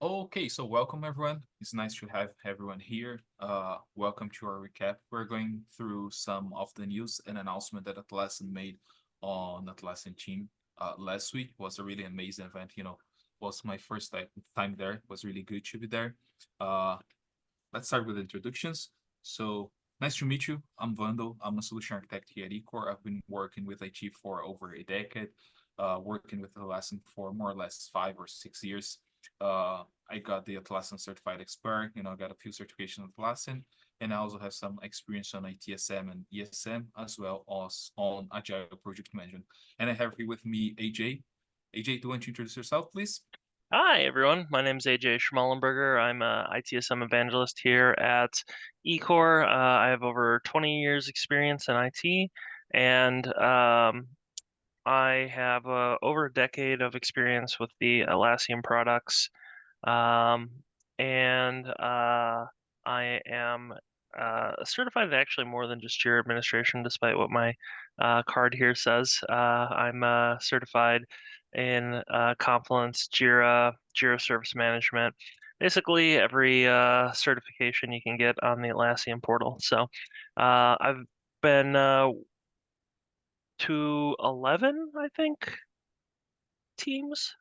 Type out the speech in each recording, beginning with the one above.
Okay, so welcome everyone. It's nice to have everyone here. Welcome to our recap. We're going through some of the news and announcement that Atlassian made on Atlassian Team last week. It was a really amazing event. Was my first time there. It was really good to be there. Uh, let's start with introductions. So nice to meet you. I'm Vando. I'm a solution architect here at Ecor. I've been working with IT for over a decade, working with Atlassian for more or less 5 or 6 years. I got the Atlassian Certified Expert. I got a few certifications with Atlassian, and I also have some experience on ITSM and ESM as well as on Agile Project Management. And I have here with me AJ. AJ, do you want to introduce yourself, please? Hi, everyone. My name is AJ Schmallenberger. I'm a ITSM evangelist here at Ecor. I have over 20 years experience in IT, and I have over a decade of experience with the Atlassian products. Um, and I am certified in actually more than just Jira administration, despite what my card here says. I'm certified in Confluence, Jira Service Management, basically every certification you can get on the Atlassian portal. So I've been to 11, I think, teams.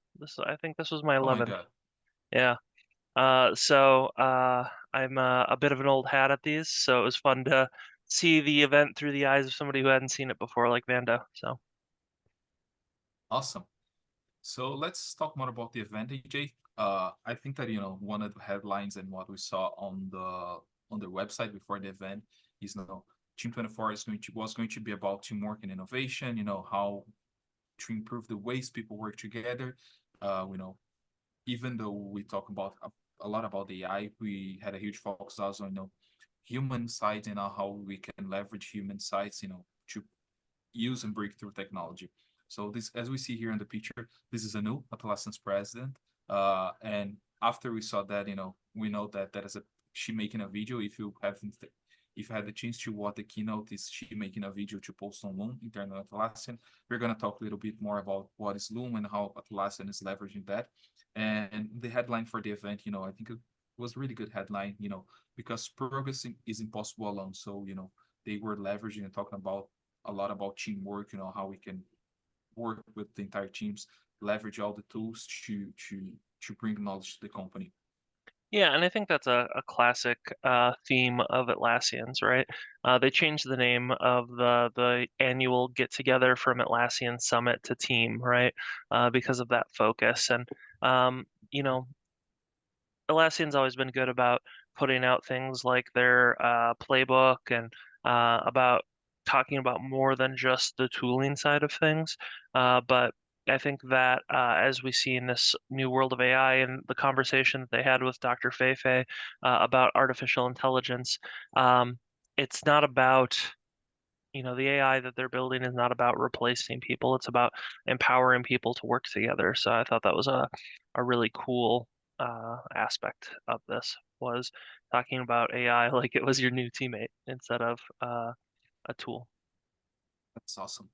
I think this was my Oh my 11th. God. Yeah. So I'm a bit of an old hat at these, so it was fun to see the event through the eyes of somebody who hadn't seen it before, like Vando. So Awesome. So let's talk more about the event, AJ. I think that one of the headlines and what we saw on the website before the event is Team 24 was going to be about teamwork and innovation. How to improve the ways people work together. You know, even though we talk about a lot about AI, we had a huge focus also on human sides and how we can leverage human sides, to use and break through technology. So this, as we see here in the picture, this is a new Atlassian's president. And after we saw that, we know that that is she making a video. If you had the chance to watch the keynote, is she making a video to post on Loom, internal Atlassian. We're gonna talk a little bit more about what is Loom and how Atlassian is leveraging that. And the headline for the event, I think it was a really good headline, because progressing is impossible alone. So, they were leveraging and talking about a lot about teamwork, how we can work with the entire teams, leverage all the tools to bring knowledge to the company. yeah, and I think that's a classic theme of Atlassians, right? They changed the name of the annual get together from Atlassian Summit to Team, right? Because of that focus. And um, you know, Atlassian's always been good about putting out things like their playbook and about talking about more than just the tooling side of things. But I think that as we see in this new world of AI and the conversation that they had with Dr. Feifei about artificial intelligence, it's not about, the AI that they're building is not about replacing people. It's about empowering people to work together. So I thought that was a really cool aspect of this was talking about AI like it was your new teammate instead of a tool. That's awesome.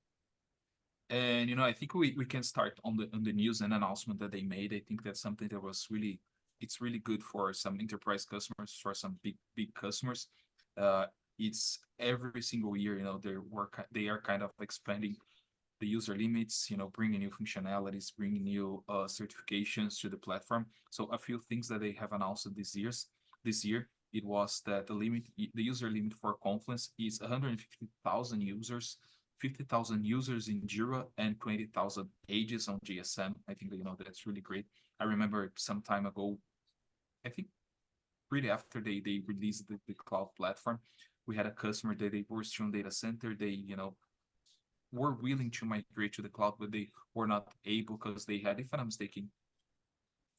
And I think we can start on the news and announcement that they made. I think that's something that was really it's really good for some enterprise customers, for some big customers. Uh, it's every single year, they are kind of expanding the user limits, bringing new functionalities, bringing new certifications to the platform. So a few things that they have announced this year, it was that the user limit for Confluence is 150,000 users, 50,000 users in Jira, and 20,000 pages on GSM. I think that's really great. I remember some time ago, I think pretty after they released the cloud platform, we had a customer that they were still in data center. They were willing to migrate to the cloud, but they were not able because they had, if I'm not mistaken,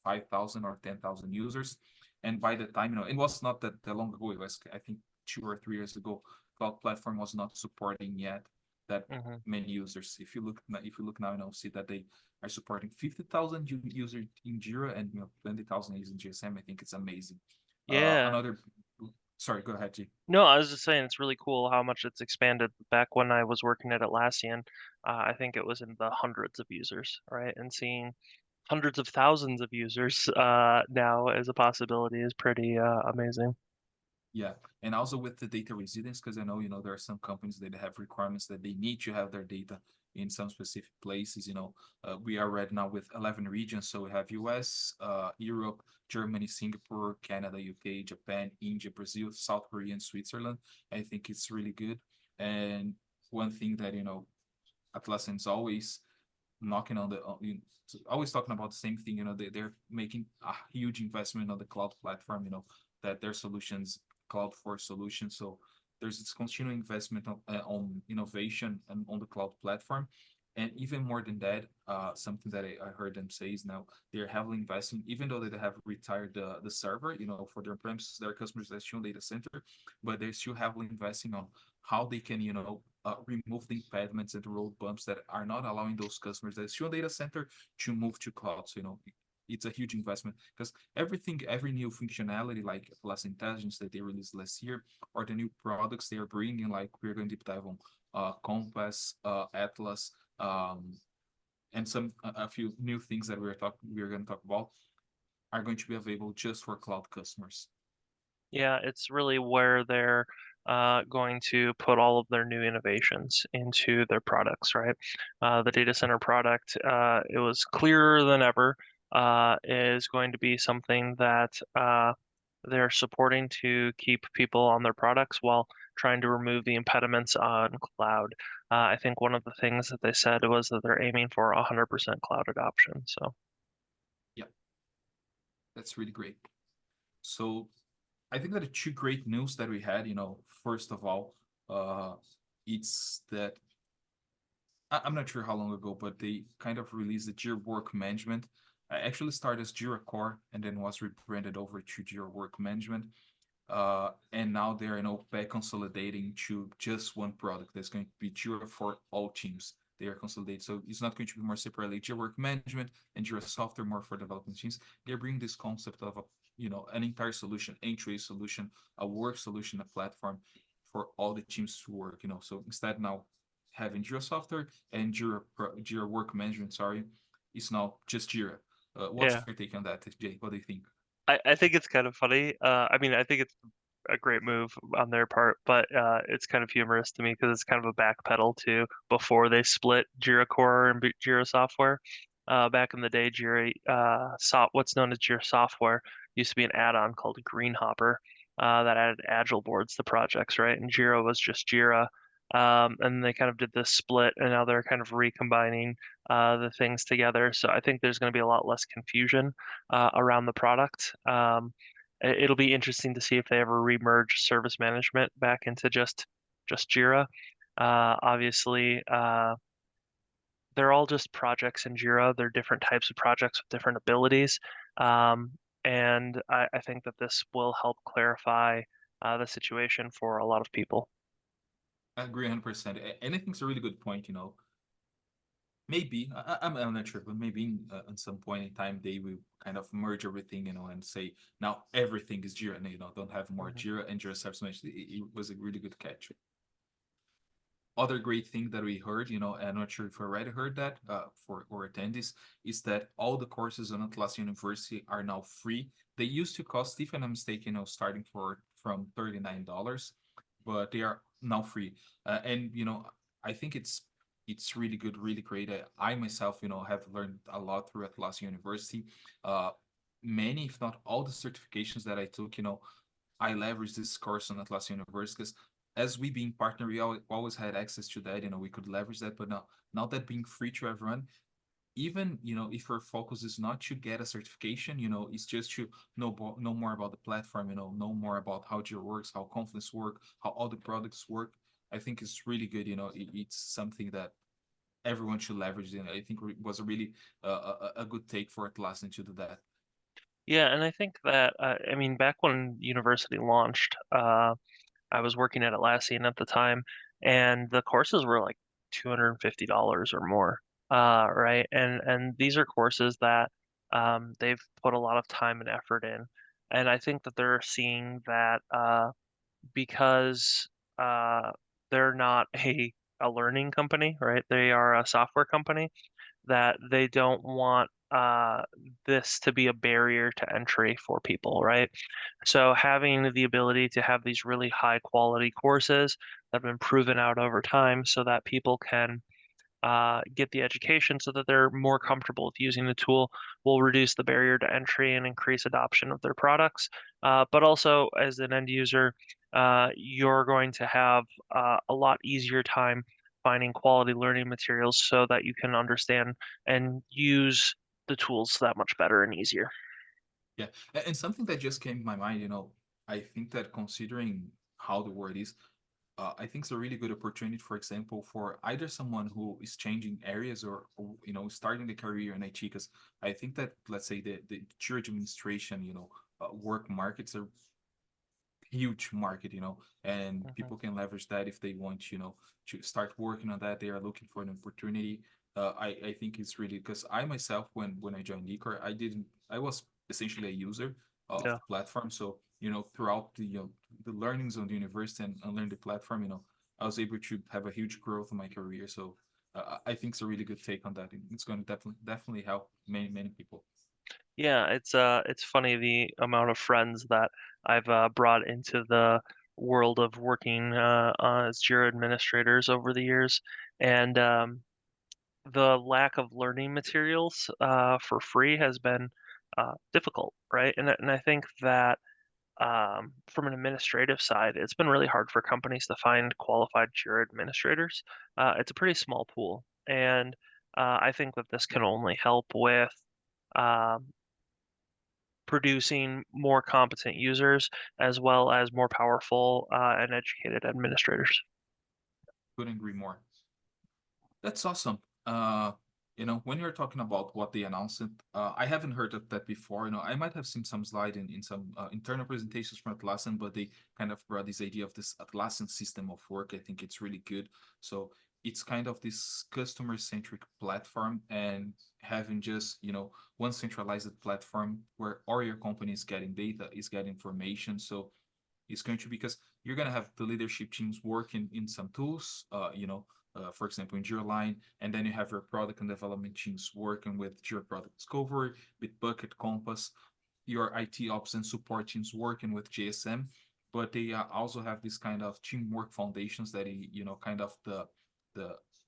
5,000 or 10,000 users. And by the time, it was not that long ago. It was, I think, 2 or 3 years ago. Cloud platform was not supporting yet that Hmm. many users. If you look now, see that they are supporting 50,000 users in Jira and 20,000 users in GSM. I think it's amazing. Yeah. Another, sorry, go ahead, G. No, I was just saying it's really cool how much it's expanded. Back when I was working at Atlassian, I think it was in the hundreds of users, right? And seeing hundreds of thousands of users now as a possibility is pretty amazing. Yeah, and also with the data resilience, because I know, there are some companies that have requirements that they need to have their data in some specific places. We are right now with 11 regions, so we have US, Europe, Germany, Singapore, Canada, UK, Japan, India, Brazil, South Korea, and Switzerland. I think it's really good. And one thing that, Atlassian is always knocking on the always talking about the same thing. They're making a huge investment on the cloud platform, that their solutions cloud for solutions. So there's this continuing investment on innovation and on the cloud platform. And even more than that, something that I heard them say is now they're heavily investing, even though they have retired the server, for their premises, their customers, their still data center, but they're still heavily investing on how they can, remove the impediments and the road bumps that are not allowing those customers that still data center to move to cloud. So, it's a huge investment because every new functionality like Plus Intelligence that they released last year, or the new products they are bringing, like we're going to deep dive on Compass, Atlas, and a few new things that we're going to talk about are going to be available just for cloud customers. Yeah, it's really where they're going to put all of their new innovations into their products, right? The data center product, it was clearer than ever, is going to be something that they're supporting to keep people on their products while trying to remove the impediments on cloud. I think one of the things that they said was that they're aiming for 100% cloud adoption. So, Yeah, that's really great. So I think that the two great news that we had, first of all, uh, it's that I'm not sure how long ago, but they kind of released the Jira Work Management. I actually started as Jira Core and then was rebranded over to Jira Work Management. And now they're, back consolidating to just one product that's going to be Jira for all teams. They are consolidated, so it's not going to be more separately Jira Work Management and Jira Software more for development teams. They're bringing this concept of an entire solution, entry solution, a work solution, a platform for all the teams to work. So instead now having Jira Software and Jira Work Management, sorry, is now just Jira. What's yeah. your take on that, Jay? What do you think? I think it's kind of funny. I mean, I think it's a great move on their part, but it's kind of humorous to me because it's kind of a backpedal to before they split Jira Core and Jira Software. Back in the day, what's known as Jira Software used to be an add-on called Greenhopper that added Agile boards to projects, right? And Jira was just Jira. And they kind of did this split, and now they're kind of recombining the things together. So I think there's going to be a lot less confusion around the product. It'll be interesting to see if they ever remerge service management back into just Jira. Obviously, they're all just projects in Jira. They're different types of projects with different abilities. Um, and I think that this will help clarify the situation for a lot of people. I agree 100%. And I think it's a really good point. Maybe I'm not sure, but maybe at some point in time they will kind of merge everything, and say now everything is Jira, and don't have more Mhm. Jira and Jira Service Management. It was a really good catch. Other great thing that we heard, I'm not sure if you already heard that for our attendees, is that all the courses on Atlassian University are now free. They used to cost, if I'm not mistaken, starting from $39, but they are now free. And I think it's really good, really great. I myself, have learned a lot through Atlassian University. Uh, Many, if not all, the certifications that I took, I leveraged this course on Atlassian University because as we being partner, we always had access to that. We could leverage that. But now that being free to everyone, even if your focus is not to get a certification, it's just to know more about the platform. Know more about how Jira works, how Confluence work, how all the products work. I think it's really good. It's something that everyone should leverage. I think it was a really a good take for Atlassian to do that. Yeah, and I think that I mean back when university launched, I was working at Atlassian at the time, and the courses were like $250 or more. Right? And these are courses that they've put a lot of time and effort in. And I think that they're seeing that because they're not a learning company, right? They are a software company that they don't want this to be a barrier to entry for people, right? So having the ability to have these really high quality courses that have been proven out over time so that people can get the education so that they're more comfortable with using the tool will reduce the barrier to entry and increase adoption of their products. But also, as an end user, you're going to have a lot easier time finding quality learning materials so that you can understand and use the tools that much better and easier. Yeah, and something that just came to my mind, I think that considering how the world is, I think it's a really good opportunity, for example, for either someone who is changing areas or starting the career in IT. Because I think that, let's say, the church administration, work markets are huge market, and Mhm. people can leverage that if they want, to start working on that. They are looking for an opportunity. I think it's really because I myself, when I joined Ecor, I was essentially a user of Yeah. the platform. So, throughout the learnings on the university and learn the platform, I was able to have a huge growth in my career. So I think it's a really good take on that. It's going to definitely help many people. Yeah, it's funny the amount of friends that I've brought into the world of working as Jira administrators over the years, and the lack of learning materials for free has been difficult, right? And I think that from an administrative side, it's been really hard for companies to find qualified Jira administrators. It's a pretty small pool, and I think that this can only help with um, producing more competent users as well as more powerful and educated administrators. Couldn't agree more. That's awesome. When you're talking about what they announced, I haven't heard of that before. I might have seen some slide in some internal presentations from Atlassian, but they kind of brought this idea of this Atlassian system of work. I think it's really good. So it's kind of this customer-centric platform and having just, one centralized platform where all your company is getting data, is getting information. So it's going to because you're going to have the leadership teams working in some tools, for example, in Jira Line, and then you have your product and development teams working with Jira Product Discovery, with Bucket Compass, your IT ops and support teams working with JSM, but they also have this kind of teamwork foundations that kind of the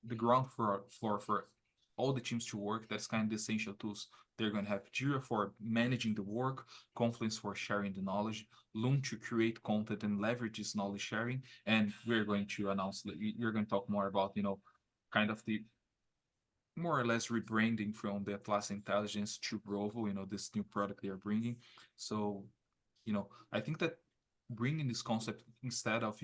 the ground floor for all the teams to work. That's kind of the essential tools. They're going to have Jira for managing the work, Confluence for sharing the knowledge, Loom to create content and leverage this knowledge sharing. And we're going to announce that we're going to talk more about, kind of the more or less rebranding from the Atlas Intelligence to Rovo, this new product they are bringing. So, I think that bringing this concept instead of,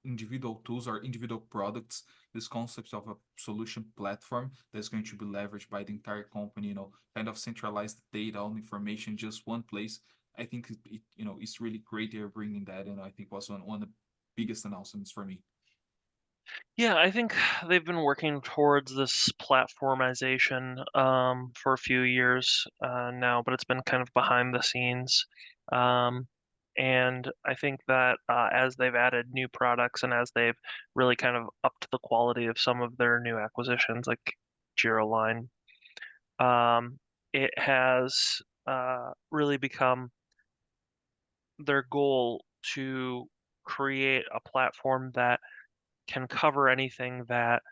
individual tools or individual products, this concept of a solution platform that's going to be leveraged by the entire company, kind of centralized data and information, just one place. I think it's really great they're bringing that, and I think was one of the biggest announcements for me. Yeah, I think they've been working towards this platformization for a few years now, but it's been kind of behind the scenes. Um, and I think that as they've added new products and as they've really kind of upped the quality of some of their new acquisitions, like Jira Line, um, it has really become their goal to create a platform that can cover anything that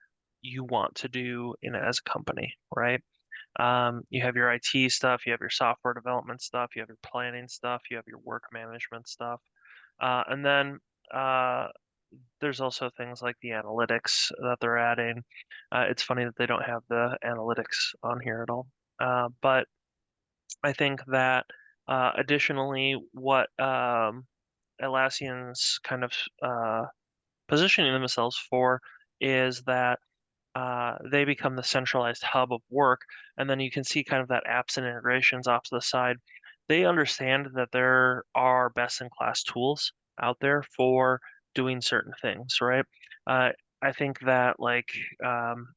you want to do in as a company, right? You have your IT stuff, you have your software development stuff, you have your planning stuff, you have your work management stuff, and then uh, there's also things like the analytics that they're adding. It's funny that they don't have the analytics on here at all, but I think that additionally, what Atlassian's kind of positioning themselves for is that they become the centralized hub of work. And then you can see kind of that apps and integrations off to the side. They understand that there are best in class tools out there for doing certain things, right? Uh, I think that like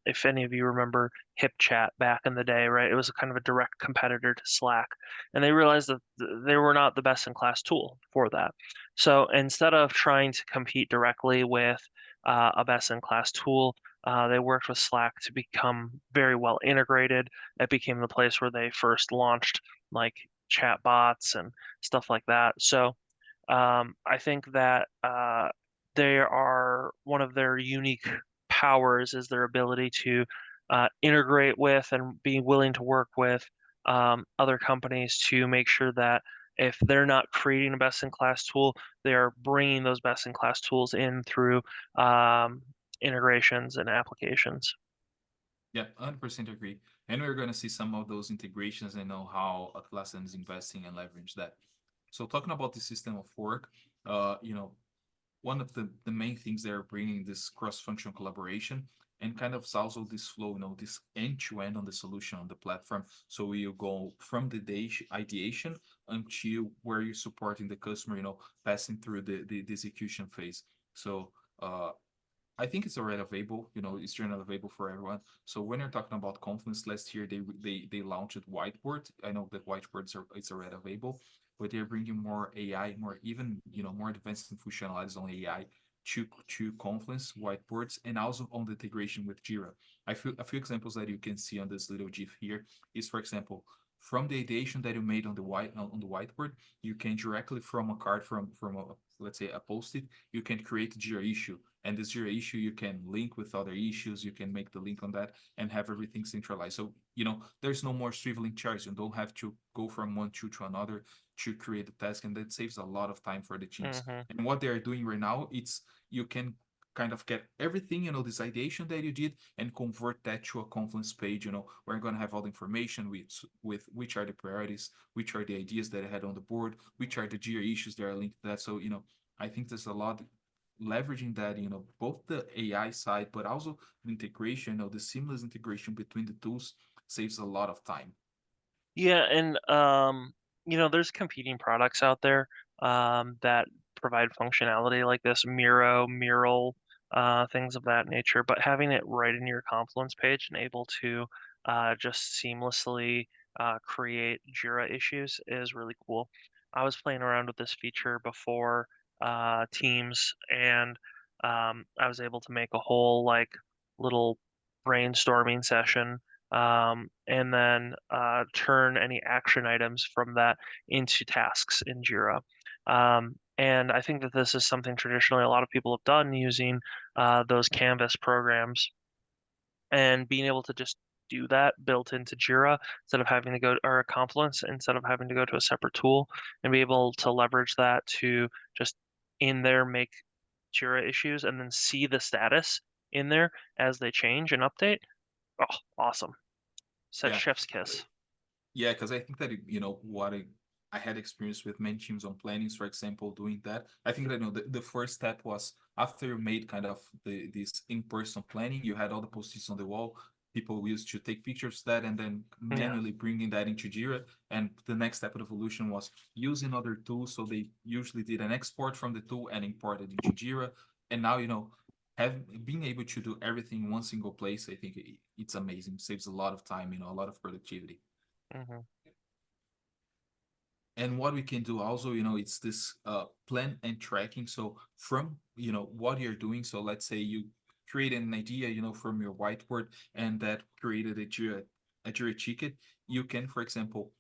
if any of you remember HipChat back in the day, right? It was a kind of a direct competitor to Slack, and they realized that they were not the best in class tool for that. So instead of trying to compete directly with a best in class tool, They worked with Slack to become very well integrated. It became the place where they first launched like chatbots and stuff like that. So I think that they are one of their unique powers is their ability to integrate with and be willing to work with other companies to make sure that if they're not creating a best-in-class tool, they are bringing those best-in-class tools in through um, integrations and applications. Yeah, 100% agree. And we're going to see some of those integrations and know how Atlassian is investing and leverage that. So talking about the system of work, you know, one of the main things they're bringing this cross-functional collaboration and kind of also this flow, this end-to-end on the solution on the platform. So you go from the day ideation until where you're supporting the customer, passing through the execution phase. So I think it's already available. It's generally available for everyone. So when you're talking about Confluence, last year they launched Whiteboard. I know that Whiteboards it's already available, but they're bringing more AI, more even more advanced functionalities on AI to Confluence Whiteboards, and also on the integration with Jira. A few examples that you can see on this little GIF here is, for example, from the ideation that you made on the whiteboard, you can directly from a card from a, let's say a post-it, you can create a Jira issue, and this Jira issue you can link with other issues. You can make the link on that and have everything centralized. So there's no more swiveling chairs. You don't have to go from one tool to another to create a task, and that saves a lot of time for the teams. Hmm. And what they are doing right now, it's you can kind of get everything, this ideation that you did, and convert that to a Confluence page. We're going to have all the information with which are the priorities, which are the ideas that I had on the board, which are the Jira issues that are linked to that. So I think there's a lot leveraging that, both the AI side, but also the integration, the seamless integration between the tools saves a lot of time. Yeah, and there's competing products out there that provide functionality like this, Miro, Mural, things of that nature. But having it right in your Confluence page and able to just seamlessly create Jira issues is really cool. I was playing around with this feature before Teams, and I was able to make a whole like little brainstorming session and then turn any action items from that into tasks in Jira. And I think that this is something traditionally a lot of people have done using those Canvas programs and being able to just do that built into Jira instead of having to go or Confluence instead of having to go to a separate tool and be able to leverage that to just in there make Jira issues and then see the status in there as they change and update. Oh, awesome. Said Yeah. chef's kiss. Yeah, because I think that what I had experience with many teams on plannings, for example, doing that. I think that the first step was after you made kind of this in-person planning, you had all the post-its on the wall. People used to take pictures of that and then Yeah. manually bringing that into Jira. And the next step of evolution was using other tools. So they usually did an export from the tool and import it into Jira. And now, have being able to do everything in one single place, I think it's amazing. Saves a lot of time, a lot of productivity. Hmm. And what we can do also, it's this plan and tracking. So from what you're doing, so let's say you created an idea, from your whiteboard, and that created a Jira ticket. You can, for example,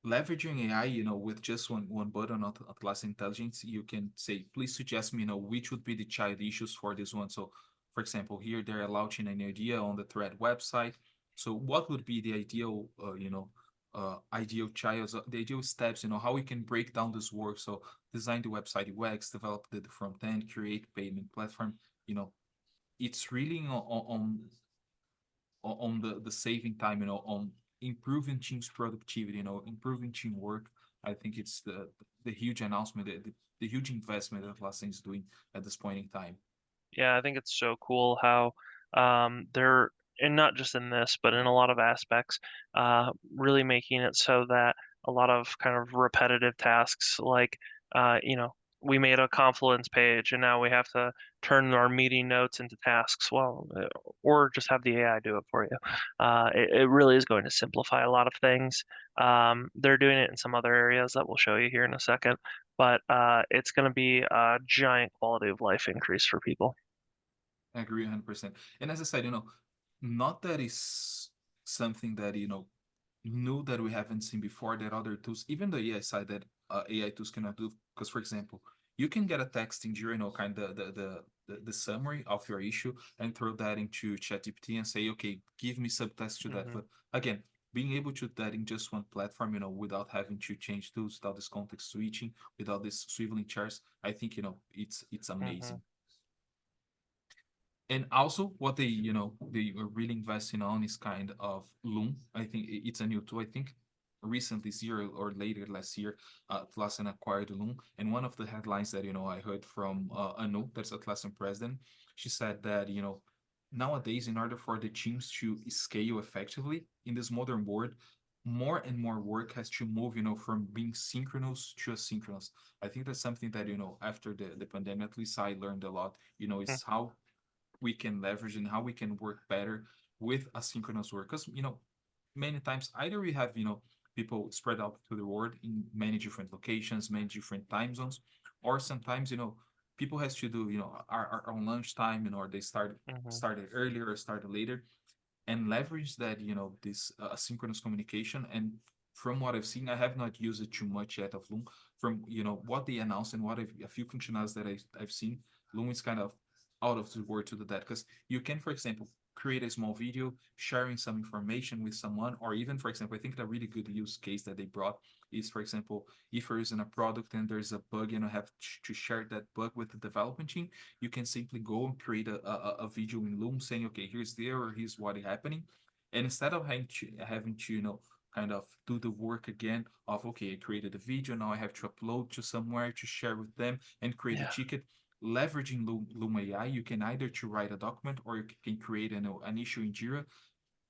leveraging AI, with just one button on Atlassian Intelligence, you can say, please suggest me, which would be the child issues for this one. So, for example, here they're launching an idea on the thread website. So, what would be the ideal child, the ideal steps, how we can break down this work. So, design the website UX, develop the front end, create payment platform. You know, it's really on the saving time, on improving team's productivity, improving teamwork. I think it's the huge announcement, the huge investment that Atlassian is doing at this point in time. Yeah, I think it's so cool how they're, and not just in this, but in a lot of aspects, really making it so that a lot of kind of repetitive tasks, like, we made a Confluence page and now we have to turn our meeting notes into tasks. Well, or just have the AI do it for you. It really is going to simplify a lot of things. They're doing it in some other areas that we'll show you here in a second, but it's going to be a giant quality of life increase for people. I agree 100%. And as I said, not that is something that, new that we haven't seen before that other tools, even the AI side that AI tools cannot do. Because, for example, you can get a text in Jira, kind of the summary of your issue and throw that into ChatGPT and say, okay, give me subtext to that. Hmm. But again, being able to do that in just one platform, without having to change tools, without this context switching, without this swiveling charts, I think, it's Hmm. amazing. And also what they are really investing on is kind of Loom. I think it's a new tool. I think recently this year or later last year, Atlassian acquired Loom. And one of the headlines that I heard from Anu, that's Atlassian president, she said that nowadays, in order for the teams to scale effectively in this modern world, more and more work has to move from being synchronous to asynchronous. I think that's something that after the pandemic, at least I learned a lot, is how we can leverage and how we can work better with asynchronous work. Because many times either we have people spread out to the world in many different locations, many different time zones, or sometimes people has to do are on lunchtime, or they Hmm. started earlier or started later, and leverage that this asynchronous communication. And from what I've seen, I have not used it too much yet of Loom. From what they announced and a few functionalities that I've seen, Loom is kind of out of the word to do that, because you can, for example, create a small video sharing some information with someone, or even, for example, I think a really good use case that they brought is, for example, if there is in a product and there's a bug and you have to share that bug with the development team, you can simply go and create a video in Loom saying, okay, here's the error, here's what is happening. And instead of having to kind of do the work again of, okay, I created a video, now I have to upload to somewhere to share with them and create a Yeah. ticket. Leveraging Loom AI, you can either to write a document or you can create an issue in Jira,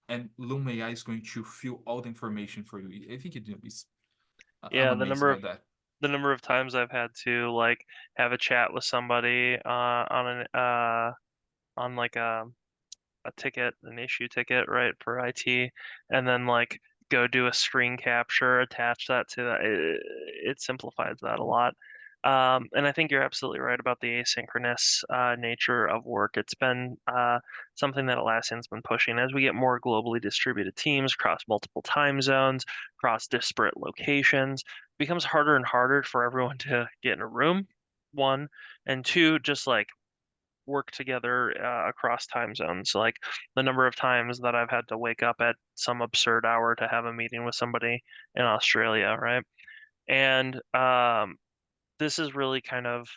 and Loom AI is going to fill all the information for you. I think I'm Yeah, amazed by that. the number of times I've had to like have a chat with somebody on like a ticket, an issue ticket, right, for IT, and then like go do a screen capture, attach that to that. It simplifies that a lot. And I think you're absolutely right about the asynchronous nature of work. It's been something that Atlassian's been pushing as we get more globally distributed teams across multiple time zones, across disparate locations. It becomes harder and harder for everyone to get in a room, one, and two, just like work together across time zones. Like the number of times that I've had to wake up at some absurd hour to have a meeting with somebody in Australia, right? And this is really kind of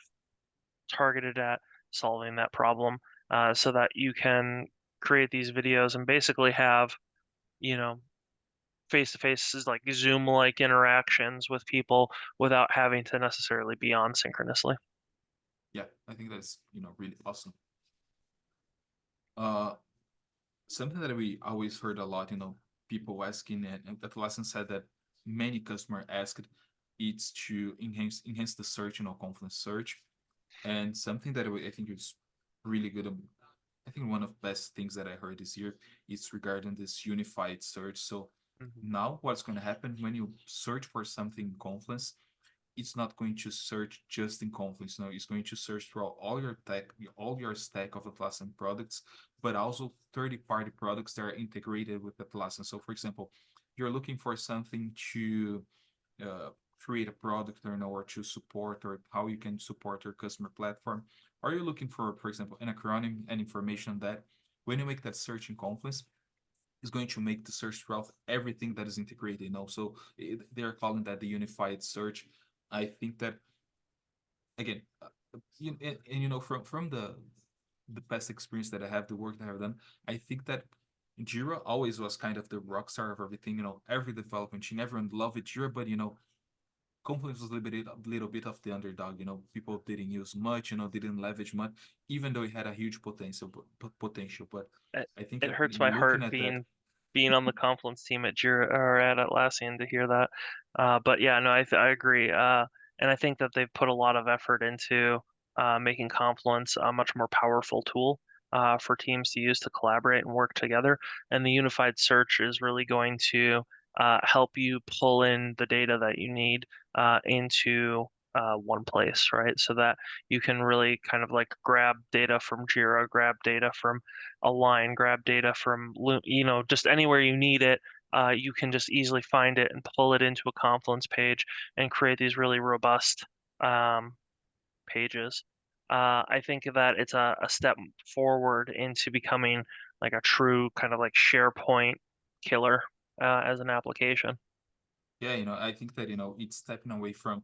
targeted at solving that problem so that you can create these videos and basically have, you know, face to face like Zoom like interactions with people without having to necessarily be on synchronously. Yeah, I think that's really awesome. Uh, Something that we always heard a lot, people asking, and Atlassian said that many customer asked, it's to enhance the search, Confluence search. And something that I think is really good. I think one of the best things that I heard this year is regarding this unified search. So Mhm. now what's going to happen when you search for something in Confluence, it's not going to search just in Confluence. No, it's going to search throughout all your tech, all your stack of Atlassian products, but also third-party products that are integrated with Atlassian. So, for example, you're looking for something to uh, create a product, or to support, or how you can support your customer platform. Are you looking for example, an acronym and information on that? When you make that search in Confluence, is going to make the search throughout everything that is integrated. So they're calling that the unified search. I think that again, and from the past experience that I have, the work that I've done, I think that Jira always was kind of the rock star of everything. Every development team, everyone loved Jira, but Confluence was a little bit of the underdog. People didn't use much. Didn't leverage much, even though it had a huge potential. But It, I think it that hurts my looking heart at that, being on the Confluence team at Jira or at Atlassian to hear that. But yeah, no, I agree. And I think that they've put a lot of effort into making Confluence a much more powerful tool for teams to use to collaborate and work together. And the unified search is really going to help you pull in the data that you need into one place, right? So that you can really kind of like grab data from Jira, grab data from Align, grab data from just anywhere you need it. You can just easily find it and pull it into a Confluence page and create these really robust um, pages. I think that it's a step forward into becoming like a true kind of like SharePoint killer as an application. Yeah, I think that, it's stepping away from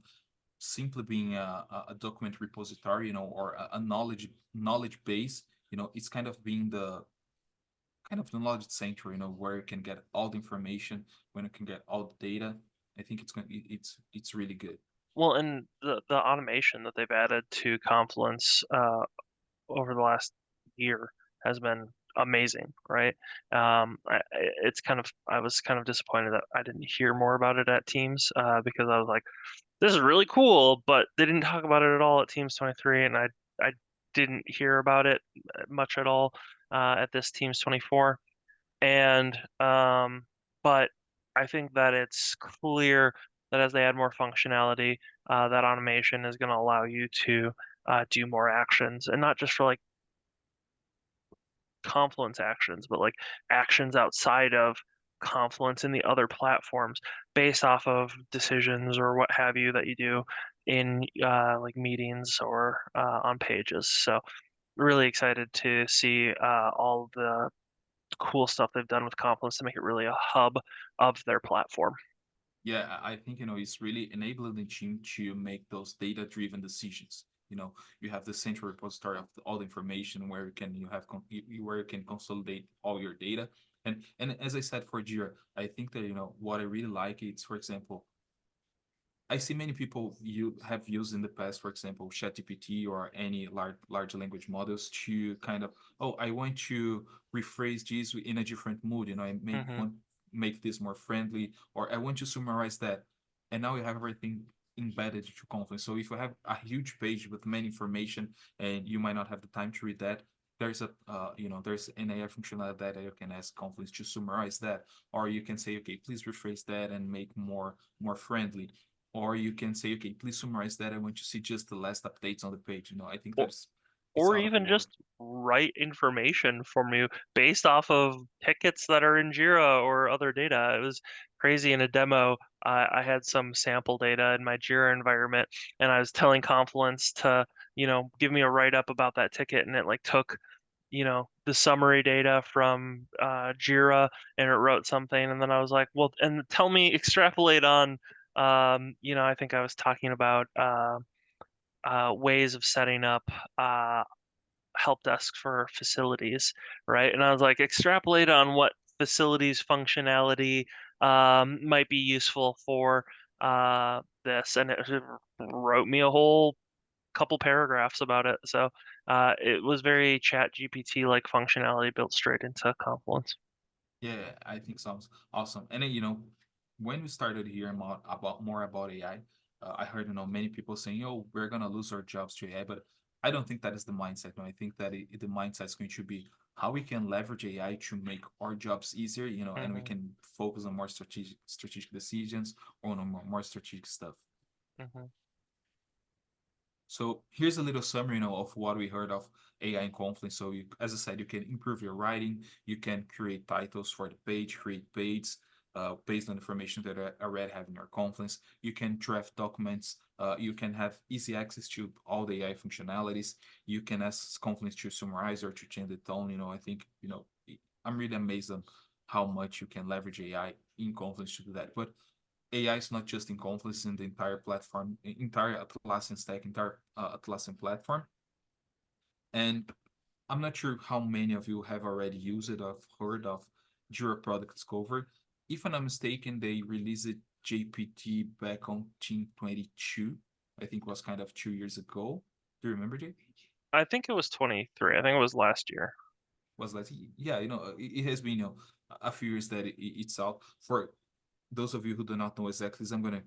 simply being a document repository, or a knowledge base. It's kind of being the knowledge center, where you can get all the information, when you can get all the data. I think it's really good. Well, and the automation that they've added to Confluence over the last year has been amazing, right? I was kind of disappointed that I didn't hear more about it at Teams because I was like, this is really cool, but they didn't talk about it at all at Teams 23, and I didn't hear about it much at all at this Teams 24. And but I think that it's clear that as they add more functionality, that automation is going to allow you to do more actions, and not just for like Confluence actions, but like actions outside of Confluence in the other platforms based off of decisions or what have you that you do in like meetings or on pages. So really excited to see all the cool stuff they've done with Confluence to make it really a hub of their platform. Yeah, I think, it's really enabling the team to make those data-driven decisions. You have the central repository of all the information where where you can consolidate all your data. And as I said for Jira, I think that, what I really like is, for example, I see many people you have used in the past, for example, ChatGPT or any large language models to kind of, oh, I want to rephrase this in a different mood. I Hmm. want make this more friendly, or I want to summarize that. And now you have everything embedded to Confluence. So if you have a huge page with many information and you might not have the time to read that, there's an AI functionality that you can ask Confluence to summarize that, or you can say, okay, please rephrase that and make more friendly, or you can say, okay, please summarize that. I want to see just the last updates on the page. I think Or, it's or out of the even world. just write information from you based off of tickets that are in Jira or other data. It was crazy in a demo. I had some sample data in my Jira environment, and I was telling Confluence to, give me a write up about that ticket, and it like took the summary data from Jira and it wrote something, and then I was like, well, and tell me, extrapolate on, I think I was talking about ways of setting up help desk for facilities, right? And I was like, extrapolate on what facilities functionality might be useful for this, and it wrote me a whole couple paragraphs about it. So it was very Chat GPT like functionality built straight into Confluence. Yeah, I think sounds awesome. And then, when we started hearing more about AI, I heard, many people saying, "Oh, we're gonna lose our jobs to AI," but I don't think that is the mindset. No, I think that the mindset is going to be how we can leverage AI to make our jobs easier, and we Hmm. can focus on more strategic decisions, or on more strategic stuff. Hmm. So here's a little summary, of what we heard of AI and Confluence. So as I said, you can improve your writing. You can create titles for the page, create pages based on information that I already have in your Confluence. You can draft documents. You can have easy access to all the AI functionalities. You can ask Confluence to summarize or to change the tone. I think, I'm really amazed on how much you can leverage AI in Confluence to do that. But AI is not just in Confluence, in the entire platform, entire Atlassian stack, entire Atlassian platform. And I'm not sure how many of you have already used it or heard of Jira Product Discovery. If I'm not mistaken, they released it JPT back on Team 22. I think it was kind of 2 years ago. Do you remember, Jay? I think it was 23. I think it was last year. Was like, yeah, it has been, a few years that it's out. For those of you who do not know exactly, I'm going to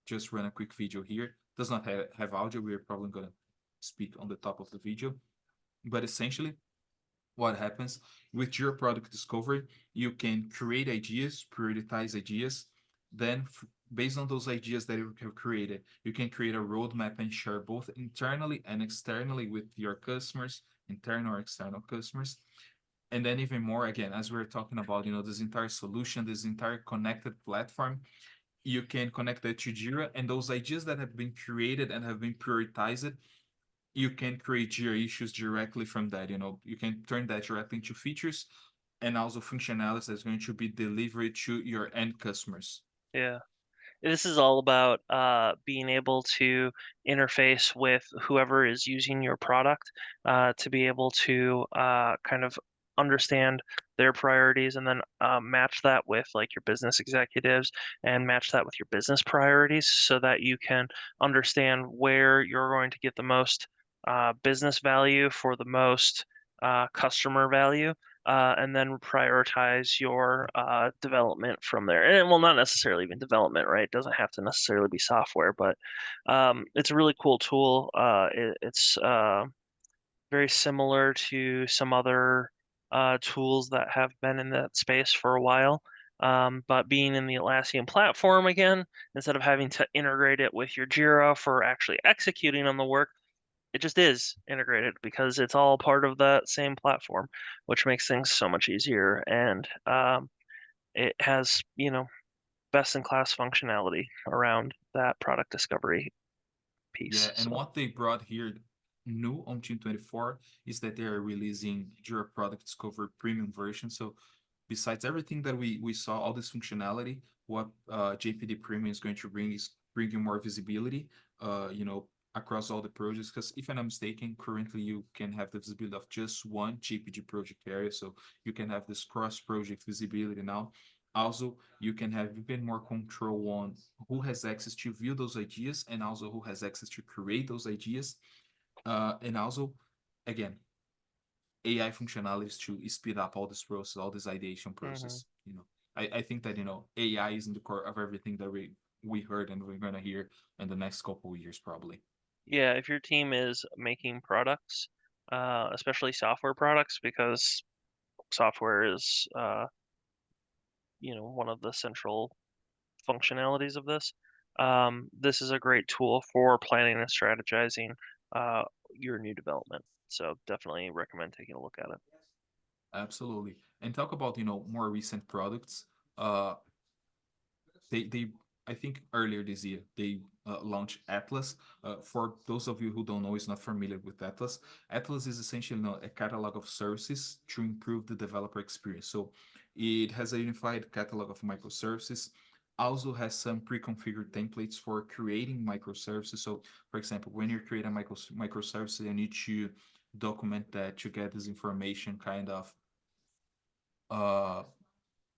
just run a quick video here. Does not have audio. We're probably going to speak on the top of the video. But essentially, what happens with your product discovery, you can create ideas, prioritize ideas, then based on those ideas that you have created, you can create a roadmap and share both internally and externally with your customers, internal or external customers. And then even more, again, as we're talking about, this entire solution, this entire connected platform, you can connect that to Jira, and those ideas that have been created and have been prioritized, you can create Jira issues directly from that. You can turn that directly into features and also functionalities that's going to be delivered to your end customers. Yeah. This is all about being able to interface with whoever is using your product to be able to kind of understand their priorities and then match that with like your business executives and match that with your business priorities so that you can understand where you're going to get the most business value for the most customer value and then prioritize your development from there. And well, not necessarily even development, right? It doesn't have to necessarily be software, but it's a really cool tool. It's very similar to some other tools that have been in that space for a while. But being in the Atlassian platform again, instead of having to integrate it with your Jira for actually executing on the work, it just is integrated because it's all part of that same platform, which makes things so much easier. And it has, best in class functionality around that product discovery piece. Yeah, and So, what they brought here new on Team 24 is that they are releasing Jira Product Discovery premium version. So besides everything that we saw, all this functionality, what JPD Premium is going to bring is bringing more visibility, across all the projects. Because if I'm not mistaken, currently you can have the visibility of just one JPG project area. So you can have this cross-project visibility now. Also, you can have even more control on who has access to view those ideas and also who has access to create those ideas. And also, again, AI functionalities to speed up all this process, all this ideation mhm. process. I think that AI is in the core of everything that we heard and we're gonna hear in the next couple of years probably. Yeah, if your team is making products, especially software products, because software is, one of the central functionalities of this. This is a great tool for planning and strategizing uh, your new development. So definitely recommend taking a look at it. Absolutely. And talk about more recent products. Uh, they I think earlier this year they launched Atlas. For those of you who don't know, is not familiar with Atlas. Atlas is essentially a catalog of services to improve the developer experience. So it has a unified catalog of microservices. Also has some pre-configured templates for creating microservices. So, for example, when you create a microservice, you need to document that to get this information kind of uh,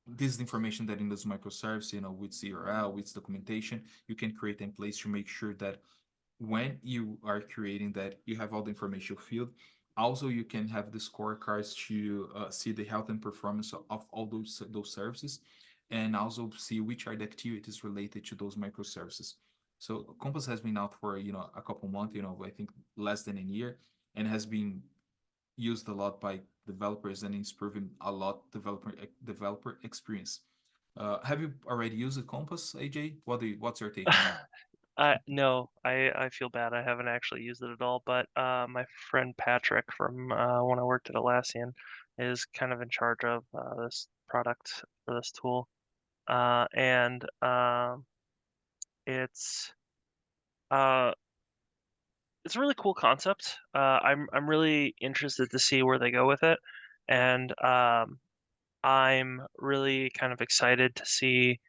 this is the information that in this microservice, with CRL, with documentation, you can create templates to make sure that when you are creating that, you have all the information filled. Also, you can have the scorecards to see the health and performance of all those services, and also see which are the activities related to those microservices. So Compass has been out for a couple months, I think less than a year, and has been used a lot by developers and it's proven a lot developer experience. Have you already used the Compass, AJ? What's your take on that? No, I feel bad. I haven't actually used it at all, but my friend Patrick from when I worked at Atlassian is kind of in charge of this product for this tool. And it's uh, it's a really cool concept. I'm really interested to see where they go with it, and I'm really kind of excited to see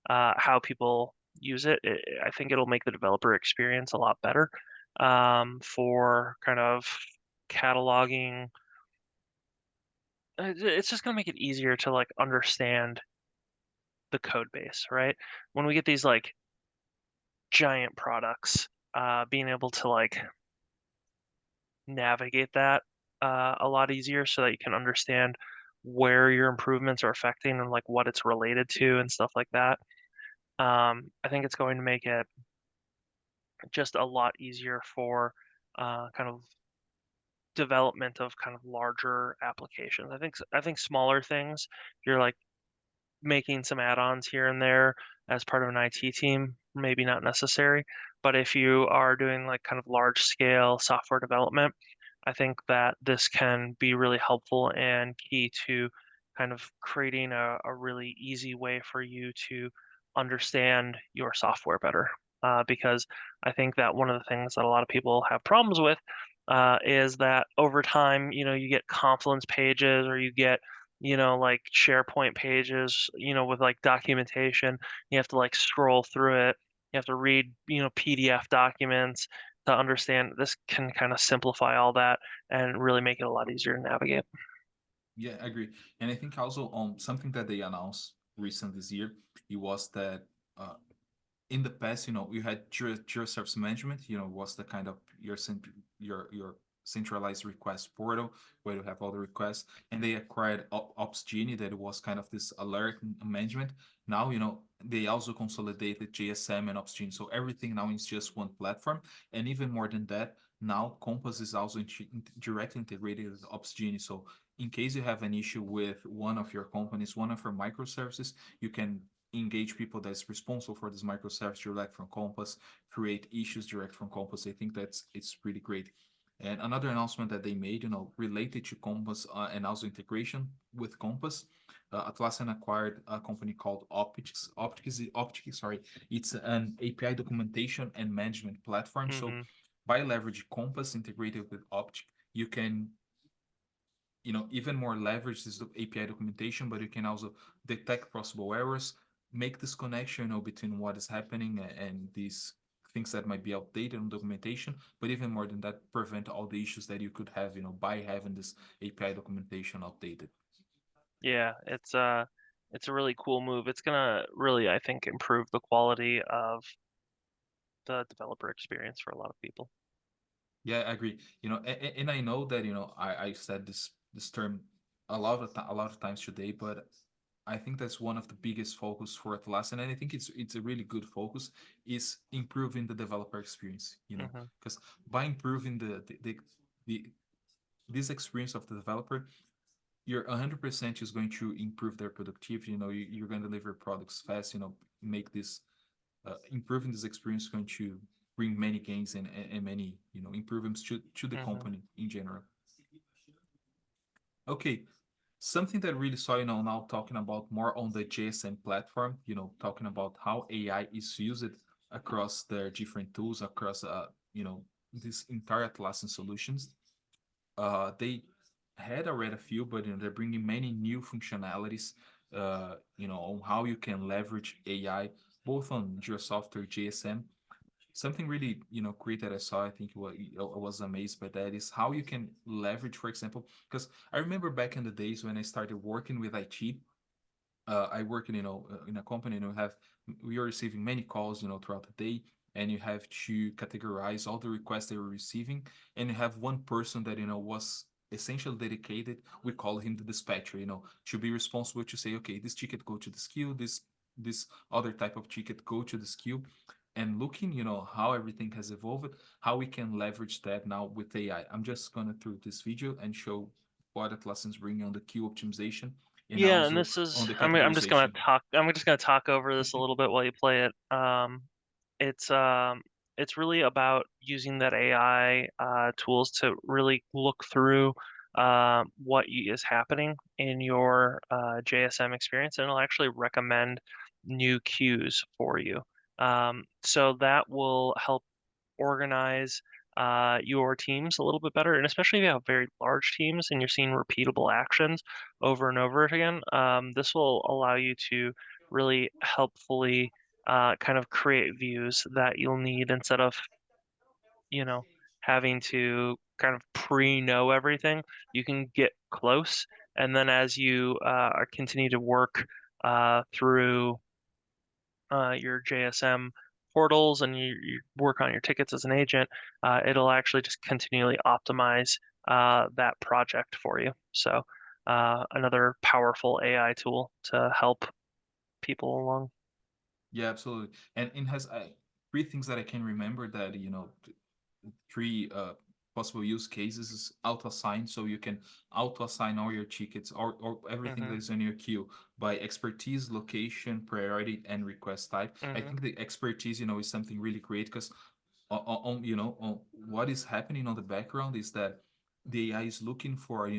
how people use it. I think it'll make the developer experience a lot better for kind of cataloging. It's just gonna make it easier to like understand the code base, right? When we get these like giant products, being able to like navigate that a lot easier so that you can understand where your improvements are affecting and like what it's related to and stuff like that. I think it's going to make it just a lot easier for kind of development of kind of larger applications. I think smaller things, you're like making some add-ons here and there. as part of an IT team, maybe not necessary. But if you are doing like kind of large scale software development, I think that this can be really helpful and key to kind of creating a really easy way for you to understand your software better. Because I think that one of the things that a lot of people have problems with is that over time, you get Confluence pages or you get, like SharePoint pages, with like documentation. You have to like scroll through it. You have to read, PDF documents to understand. This can kind of simplify all that and really make it a lot easier to navigate. Yeah, I agree. And I think also something that they announced recent this year, it was that uh, in the past, you had Jira Service Management, was the kind of your centralized request portal where you have all the requests, and they acquired OpsGenie that was kind of this alert management. Now, they also consolidated JSM and OpsGenie, so everything now is just one platform, and even more than that, now Compass is also directly integrated with OpsGenie. So in case you have an issue with one of your companies, one of your microservices, you can engage people that's responsible for this microservice direct from Compass, create issues direct from Compass. I think it's pretty great. And another announcement that they made, related to Compass and also integration with Compass, Atlassian acquired a company called Optics. Optics, sorry, it's an API documentation and management platform. So Hmm. by leveraging Compass integrated with Optic, you can even more leverage this API documentation, but you can also detect possible errors, make this connection, between what is happening and these things that might be outdated on documentation, but even more than that, prevent all the issues that you could have, by having this API documentation updated. Yeah, it's a really cool move. It's gonna really, I think, improve the quality of the developer experience for a lot of people. Yeah, I agree. And I know that I said this term a lot of times today, but I think that's one of the biggest focus for Atlassian, and I think it's a really good focus is improving the developer experience. Hmm. Because by improving the this experience of the developer, you're 100% is going to improve their productivity. You're going to deliver products fast. Make this improving this experience is going to bring many gains and many improvements to the Hmm. company in general. Okay, something that really saw, now talking about more on the JSM platform, talking about how AI is used across their different tools, across, this entire Atlassian solutions. They had already a few, but they're bringing many new functionalities, on how you can leverage AI, both on your software JSM. Something really, great that I saw, I think I was amazed by that, is how you can leverage, for example, because I remember back in the days when I started working with IT. I work in in a company, we are receiving many calls, throughout the day, and you have to categorize all the requests they were receiving, and you have one person that was essentially dedicated. We call him the dispatcher, to be responsible to say, okay, this ticket go to this queue, this other type of ticket go to this queue, and looking, how everything has evolved, how we can leverage that now with AI. I'm just gonna through this video and show what Atlassian's bringing on the queue optimization and Yeah, and also this is on the I'm just gonna categorization. talk I'm just gonna talk over this a little bit while you play it. It's um it's really about using that AI tools to really look through is happening in your JSM experience, and it'll actually recommend new queues for you. So that will help organize your teams a little bit better. And especially if you have very large teams and you're seeing repeatable actions over and over again, this will allow you to really helpfully kind of create views that you'll need instead of, you know, having to kind of pre-know everything. You can get close. And then as you continue to work through your JSM portals and you work on your tickets as an agent, it'll actually just continually optimize that project for you. So another powerful AI tool to help people along. Yeah, absolutely. And it has three things that I can remember that three possible use cases is auto assign, so you can auto assign all your tickets or everything that Mm-hmm. is in your queue by expertise, location, priority, and request type. I Mm-hmm. think the expertise, is something really great because on what is happening on the background is that the AI is looking for,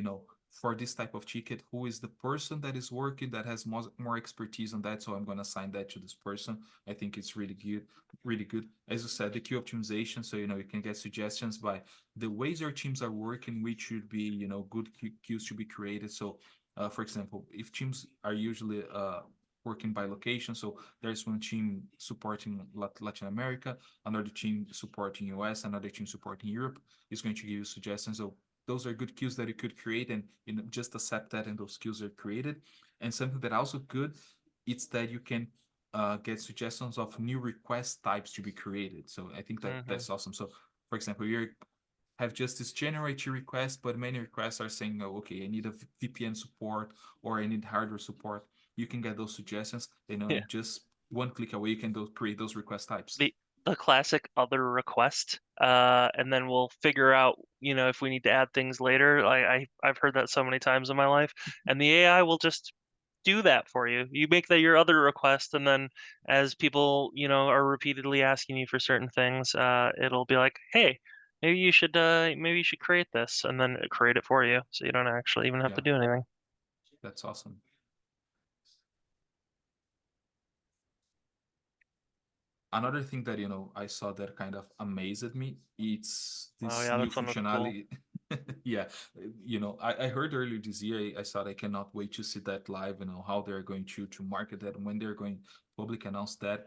for this type of ticket, who is the person that is working that has more expertise on that. So I'm going to assign that to this person. I think it's really good, really good. As you said, the queue optimization. So, you can get suggestions by the ways your teams are working, which should be, good queues to be created. So, for example, if teams are usually working by location, so there's one team supporting Latin America, another team supporting US, another team supporting Europe, is going to give you suggestions. So those are good queues that you could create, and just accept that, and those queues are created. And something that also good, it's that you can get suggestions of new request types to be created. So I think that Mm-hmm. that's awesome. So for example, you have just this generate request, but many requests are saying, oh, okay, I need a VPN support or I need hardware support. You can get those suggestions, Yeah. and just one click away, you can create those request types. The classic other request, and then we'll figure out, if we need to add things later. I've heard that so many times in my life, and the AI will just do that for you. You make that your other request, and then as people, are repeatedly asking you for certain things, it'll be like, hey, maybe you should create this, and then create it for you, so you don't actually even have to Yeah, do anything. that's awesome. Another thing that I saw that kind of amazed me, it's Oh this yeah, new this one was cool. functionality. Yeah, I heard earlier this year, I thought I cannot wait to see that live, how they're going to market that, and when they're going public announce that,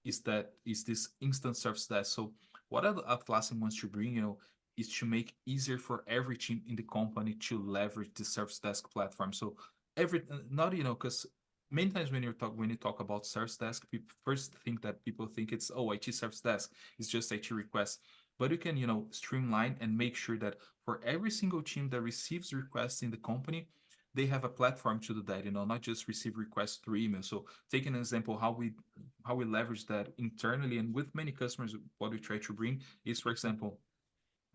is this instant service desk. So what Atlassian wants to bring, is to make easier for every team in the company to leverage the service desk platform. So every not because many times when you talk about service desk, people first think that people think it's, oh, IT service desk, it's just IT requests. But you can streamline and make sure that for every single team that receives requests in the company, they have a platform to do that, not just receive requests through email. So taking an example, how we leverage that internally and with many customers, what we try to bring is, for example,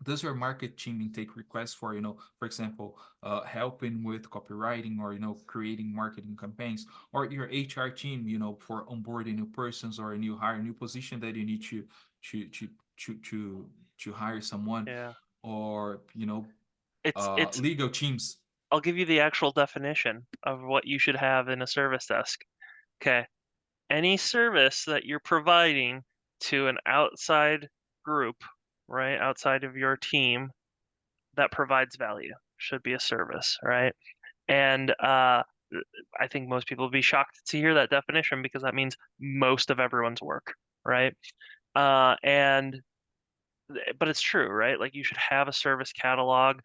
does your market team intake requests for, for example, helping with copywriting, or creating marketing campaigns, or your HR team, for onboarding new persons, or a new hire, new position that you need to to to hire someone, Yeah. or It's legal teams. I'll give you the actual definition of what you should have in a service desk. Okay. Any service that you're providing to an outside group, right, outside of your team, that provides value should be a service, right? And I think most people would be shocked to hear that definition because that means most of everyone's work, right? And but it's true, right? Like you should have a service catalog,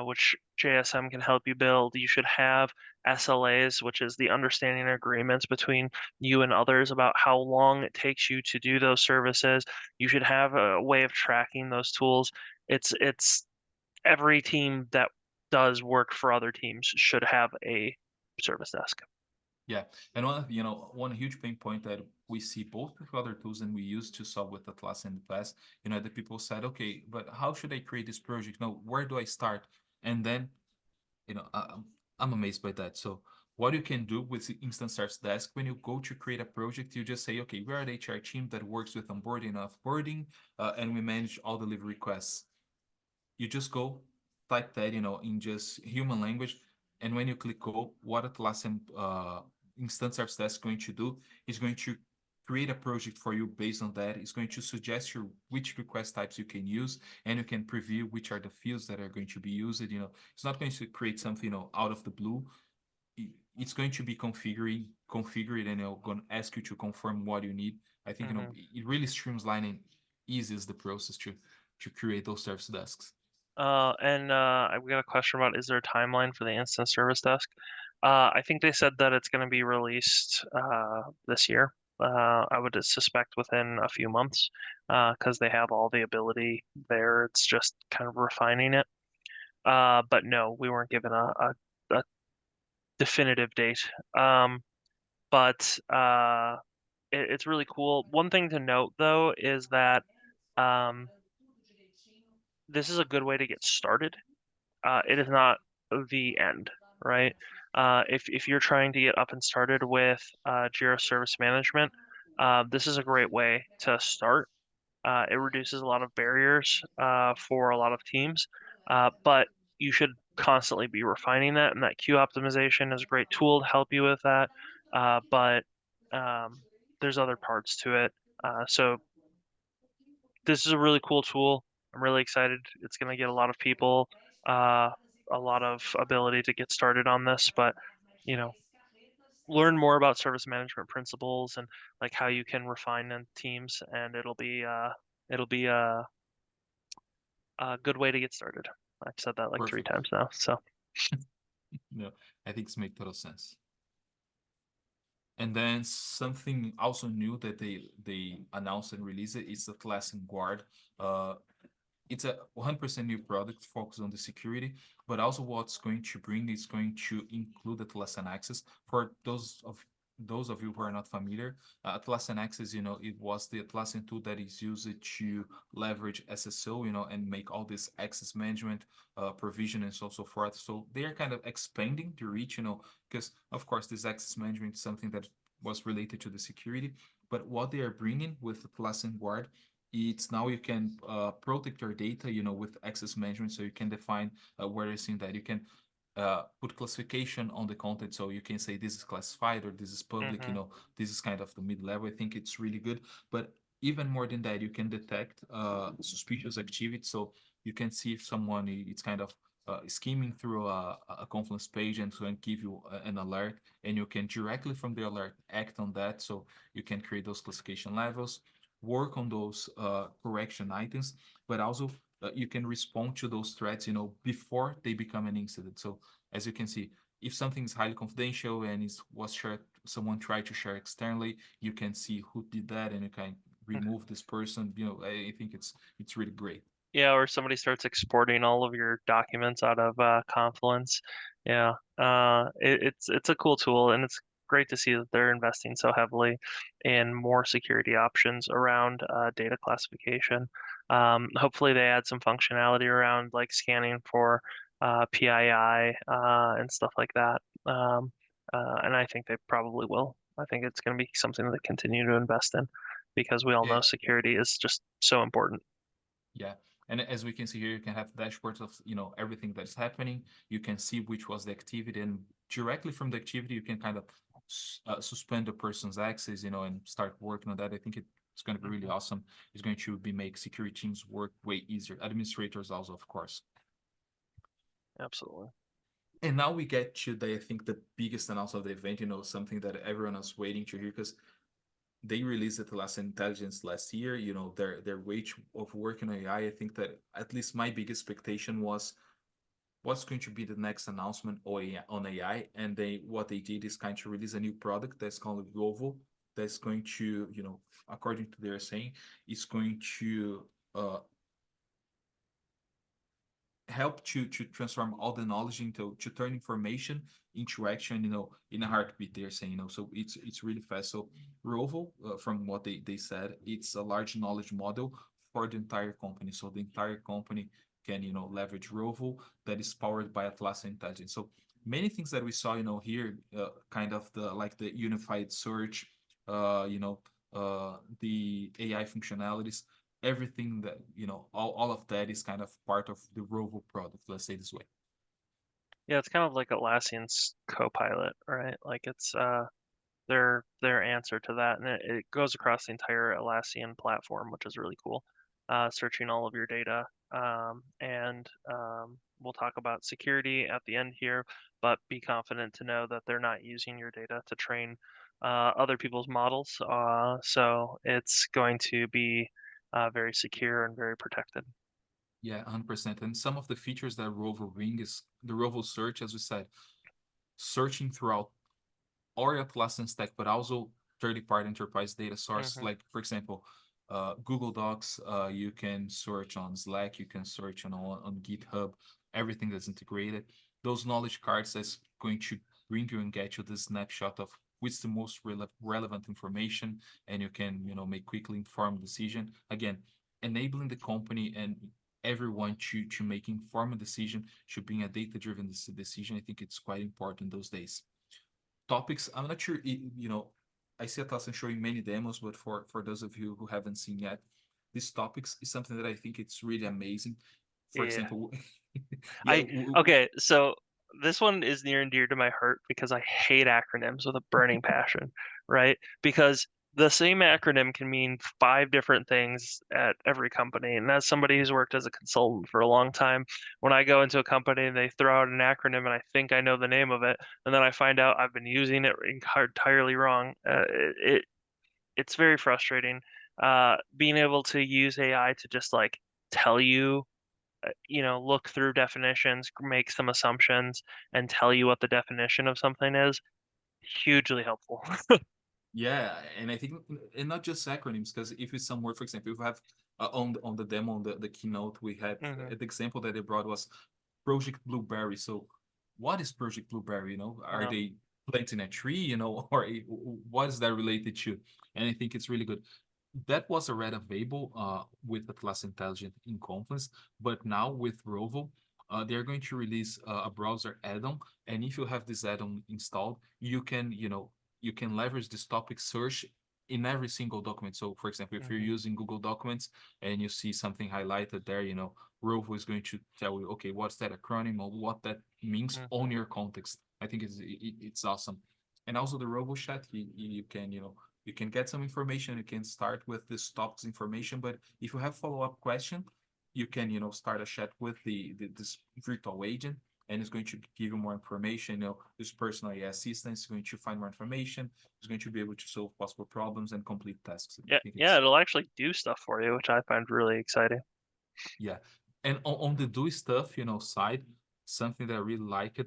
which JSM can help you build. You should have SLAs, which is the understanding agreements between you and others about how long it takes you to do those services. You should have a way of tracking those tools. It's every team that does work for other teams should have a service desk. Yeah, and one huge pain point that we see both with other tools and we used to solve with Atlas in the past, the people said, okay, but how should I create this project? No, where do I start? And then, I'm amazed by that. So what you can do with the Instant Service Desk, when you go to create a project, you just say, okay, we're an HR team that works with onboarding, offboarding, and we manage all delivery requests. You just go type that, in just human language, and when you click go, what Atlassian Instant Service Desk is going to do is going to create a project for you based on that. It's going to suggest you which request types you can use, and you can preview which are the fields that are going to be used. It's not going to create something, out of the blue. It's going to be configured, and going to ask you to confirm what you need. I think Mm-hmm. it really streamlines and eases the process to create those service desks. And we got a question about, is there a timeline for the instant service desk? I think they said that it's going to be released this year. I would suspect within a few months, because they have all the ability there. It's just kind of refining it. But no, we weren't given a definitive date. But it's really cool. One thing to note though is that um, this is a good way to get started. It is not the end, right? If you're trying to get up and started with Jira Service Management, this is a great way to start. It reduces a lot of barriers for a lot of teams, but you should constantly be refining that, and that queue optimization is a great tool to help you with that. But um, there's other parts to it. So this is a really cool tool. I'm really excited. It's going to get a lot of people uh, a lot of ability to get started on this, but you know, learn more about service management principles and like how you can refine in teams, and it'll be a good way to get started. I've said that like three Perfect. times now. So, No, I think it makes total sense. And then something also new that they announced and released it is the Atlassian Guard. Uh, it's a 100% new product focused on the security, but also what's going to bring is going to include Atlassian Access. For those of you who are not familiar, Atlassian Access, it was the Atlassian tool that is used to leverage SSO, and make all this access management, provision, and so forth. So they are kind of expanding the reach, because of course this access management is something that was related to the security, but what they are bringing with Atlassian Guard, it's now you can protect your data, with access management. So you can define where you're seeing that. You can put classification on the content. So you can say this is classified or this is public, hmm this is kind of the mid level. I think it's really good. But even more than that, you can detect suspicious activity. So you can see if someone it's kind of skimming through a Confluence page and so and give you an alert, and you can directly from the alert act on that. So you can create those classification levels, work on those correction items, but also you can respond to those threats, before they become an incident. So as you can see, if something is highly confidential and was shared, someone tried to share externally, you can see who did that and you can remove this person. I think it's really great. Yeah, or somebody starts exporting all of your documents out of Confluence. Yeah, it's a cool tool, and it's great to see that they're investing so heavily in more security options around data classification. Hopefully, they add some functionality around like scanning for PII and stuff like that. And I think they probably will. I think it's going to be something that they continue to invest in because we all know Yeah, security is just so important. yeah. And as we can see here, you can have dashboards of, everything that's happening. You can see which was the activity, and directly from the activity, you can kind of suspend the person's access, and start working on that. I think it's going to be really Mhm. awesome. It's going to be make security teams work way easier. Administrators also, of course. Absolutely. And now we get to I think the biggest announcement of the event, something that everyone was waiting to hear, because they released Atlassian Intelligence last year. Their way of working on AI. I think that at least my big expectation was what's going to be the next announcement on AI, and what they did is kind of release a new product that's called Rovo. That's going to, according to their saying, is going to help to transform all the knowledge into to turn information into action, in a heartbeat. They're saying, so it's really fast. So Rovo, from what they said, it's a large knowledge model for the entire company. So the entire company can, leverage Rovo that is powered by Atlassian Intelligence. So many things that we saw, here, kind of the unified search, the AI functionalities, everything that, all of that is kind of part of the Rovo product, let's say this way. Yeah, it's kind of like Atlassian's Copilot, right? Like it's their answer to that, and it goes across the entire Atlassian platform, which is really cool. Searching all of your data, and we'll talk about security at the end here, but be confident to know that they're not using your data to train other people's models. So it's going to be very secure and very protected. Yeah, 100%. And some of the features that Rovo bring is the Rovo search, as we said, searching throughout or Atlassian stack, but also third-party enterprise data source. hmm Like, for example, Google Docs, you can search on Slack, you can search on GitHub, everything that's integrated. Those knowledge cards that's going to bring you and get you the snapshot of what's the most relevant information, and you can, make quickly informed decision. Again, enabling the company and everyone to make informed decision, to being a data-driven decision. I think it's quite important those days. Topics, I'm not sure, I see Atlassian showing many demos, but for those of you who haven't seen yet, these topics is something that I think it's really amazing. For Yeah. example, yeah, I okay, so this one is near and dear to my heart because I hate acronyms with a burning passion, right? Because the same acronym can mean five different things at every company. And as somebody who's worked as a consultant for a long time, when I go into a company and they throw out an acronym and I think I know the name of it, and then I find out I've been using it entirely wrong, it's very frustrating. Being able to use AI to just like tell you look through definitions, make some assumptions, and tell you what the definition of something is, hugely helpful. yeah, and I think, and not just acronyms, because if it's somewhere, for example, if we have on the demo, on the keynote, we had Hmm. the example that they brought was Project Blueberry. So, what is Project Blueberry? Are No. they planting a tree? Or what is that related to? And I think it's really good. That was already available with Atlas Intelligent in Confluence, but now with Rovo, they're going to release a browser add-on, and if you have this add-on installed, you can leverage this topic search in every single document. So, for example, if you're Hmm. using Google Documents and you see something highlighted there, Rovo is going to tell you, okay, what's that acronym or what that means on Hmm. your context. I think it's awesome. And also the Rovo chat, you can, you can get some information. You can start with this topics information, but if you have follow-up question, you can, start a chat with this virtual agent, and it's going to give you more information. This personal AI assistant is going to find more information. It's going to be able to solve possible problems and complete tasks. I Yeah, think yeah, it's it'll actually do stuff for you, which I find really exciting. Yeah. And on the do stuff, side, something that I really like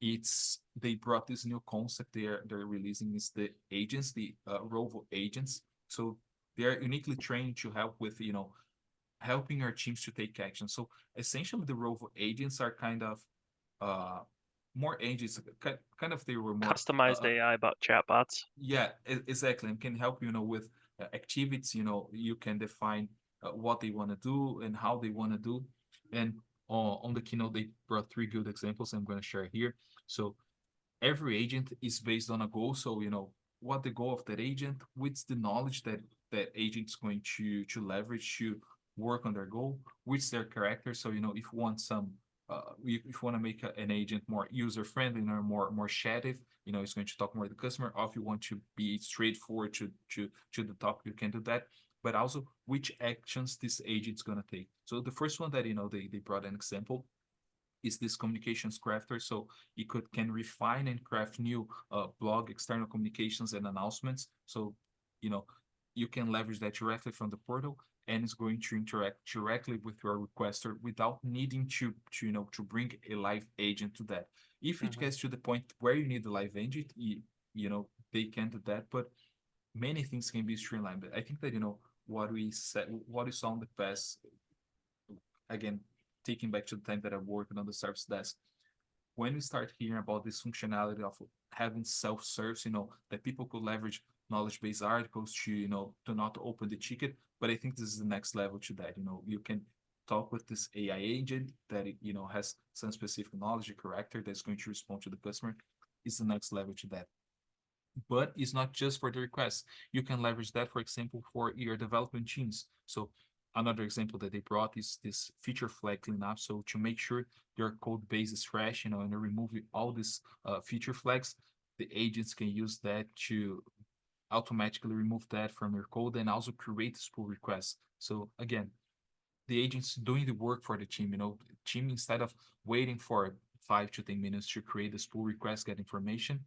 it's they brought this new concept they're releasing is the agents, the Rovo agents. So they're uniquely trained to help with, helping our teams to take action. So essentially the Rovo agents are kind of uh more agents, kind of they were more Customized AI about chatbots. yeah, exactly. And can help, with activities, you can define what they want to do and how they want to do. And on the keynote, they brought three good examples I'm going to share here. So every agent is based on a goal. So, what the goal of that agent, what's the knowledge that agent's going to leverage to work on their goal, which their character. So, if you want if you want to make an agent more user friendly or more chatty, it's going to talk more to the customer. Or if you want to be straightforward to the topic, you can do that. But also which actions this agent's gonna take. So the first one that they brought an example is this communications crafter. So it can refine and craft new blog external communications and announcements. So you know you can leverage that directly from the portal, and it's going to interact directly with your requester without needing to bring a live agent to that. If it Hmm. gets to the point where you need a live agent, they can do that, but many things can be streamlined. But I think that what we saw in the past, again, taking back to the time that I worked on the service desk, when we start hearing about this functionality of having self-serves, that people could leverage knowledge-based articles to not open the ticket. But I think this is the next level to that. You can talk with this AI agent that has some specific knowledge or character that's going to respond to the customer. Is the next level to that. But it's not just for the requests. You can leverage that, for example, for your development teams. So another example that they brought is this feature flag cleanup. So to make sure your code base is fresh, and remove all these feature flags, the agents can use that to automatically remove that from your code and also create this pull request. So again, the agents doing the work for the team, team instead of waiting for 5 to 10 minutes to create this pull request, get information,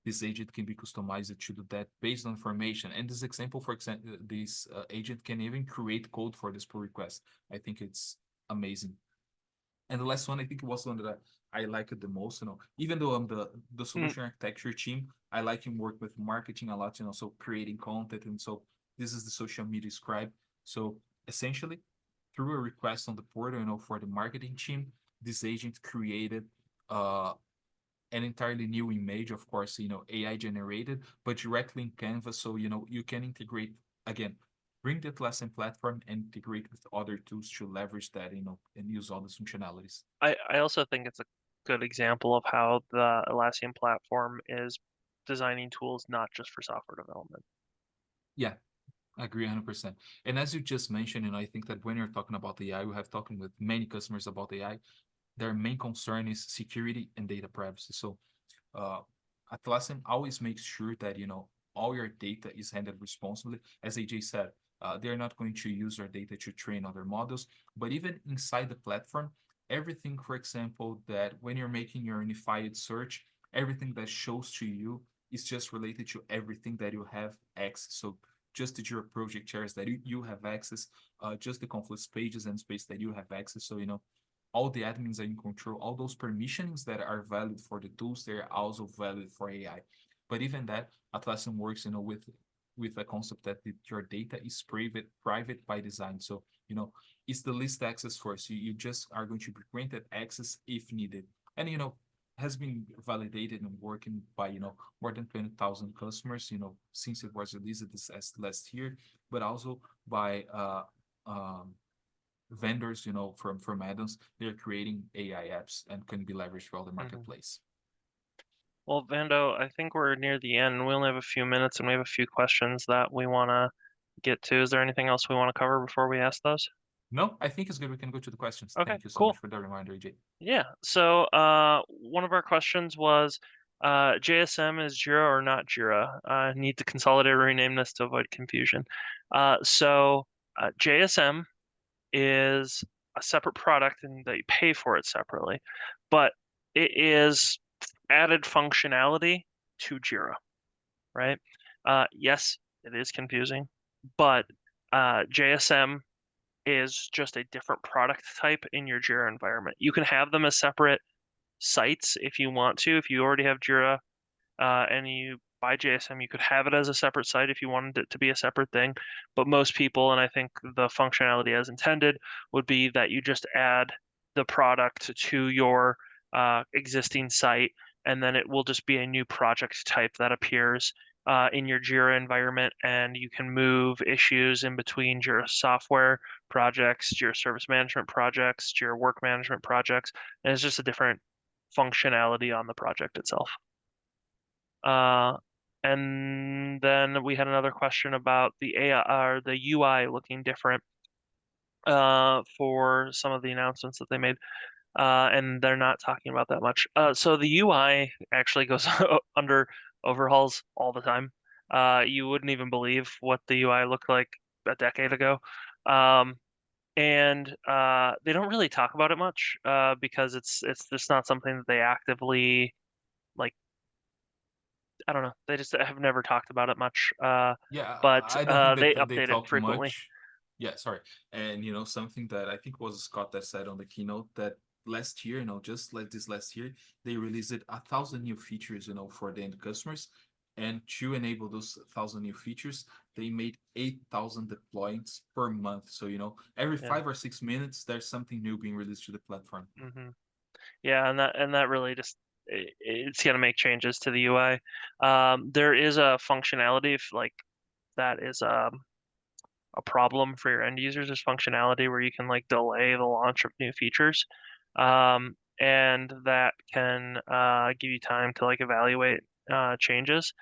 this agent can be customized to do that based on information. And this example, for example, this agent can even create code for this pull request. I think it's amazing. And the last one, I think it was one that I like it the most. Even though I'm the Mm. solution architecture team, I like him work with marketing a lot. So creating content, and so this is the social media scribe. So essentially, through a request on the portal, for the marketing team, this agent created uh an entirely new image, of course, AI generated, but directly in Canvas. So, you can integrate again. bring the Atlassian platform and integrate with other tools to leverage that, and use all those functionalities. I also think it's a good example of how the Atlassian platform is designing tools not just for software development. Yeah, I agree 100%. And as you just mentioned, I think that when you're talking about AI, we have talking with many customers about AI. Their main concern is security and data privacy. So uh, Atlassian always makes sure that all your data is handled responsibly. As AJ said, they're not going to use your data to train other models, but even inside the platform, everything, for example, that when you're making your unified search, everything that shows to you is just related to everything that you have access. So just the Jira project chairs that you have access, just the Confluence pages and space that you have access. So all the admins are in control. All those permissions that are valid for the tools, they're also valid for AI. But even that, Atlassian works, with a concept that your data is private by design. So, it's the least access first. You just are going to be granted access if needed. And, has been validated and working by, more than 20,000 customers, since it was released this as last year, but also by vendors, from add-ons, they're creating AI apps and can be leveraged for all the marketplace. Well, Vando, I think we're near the end. We only have a few minutes and we have a few questions that we want to get to. Is there anything else we want to cover before we ask those? No, I think it's good. We can go to the questions. Okay, Thank you so much cool. for the reminder, AJ. Yeah. So, one of our questions was, JSM is Jira or not Jira? Need to consolidate or rename this to avoid confusion. JSM is a separate product and that you pay for it separately, but it is added functionality to Jira, right? Yes, it is confusing, but JSM is just a different product type in your Jira environment. You can have them as separate sites if you want to. If you already have Jira and you buy JSM, you could have it as a separate site if you wanted it to be a separate thing. But most people, and I think the functionality as intended, would be that you just add the product to your existing site, and then it will just be a new project type that appears in your Jira environment, and you can move issues in between Jira software projects, Jira service management projects, Jira work management projects, and it's just a different functionality on the project itself. And then we had another question about the AI or the UI looking different for some of the announcements that they made. And they're not talking about that much. So the UI actually goes under overhauls all the time. You wouldn't even believe what the UI looked like a decade ago. And they don't really talk about it much because it's just not something that they actively like. I don't know. They just have never talked about it much. Yeah, But I don't think they that they update it talk frequently. much. Yeah, sorry. And something that I think was Scott that said on the keynote that last year, just like this last year, they released 1,000 new features, for the end customers. And to enable those 1,000 new features, they made 8,000 deployments per month. So, every Yeah. 5 or 6 minutes, there's something new being released to the platform. Yeah, and that really just it's gonna make changes to the UI. There is a functionality if like that is a problem for your end users is functionality where you can like delay the launch of new features. And that can give you time to like evaluate changes.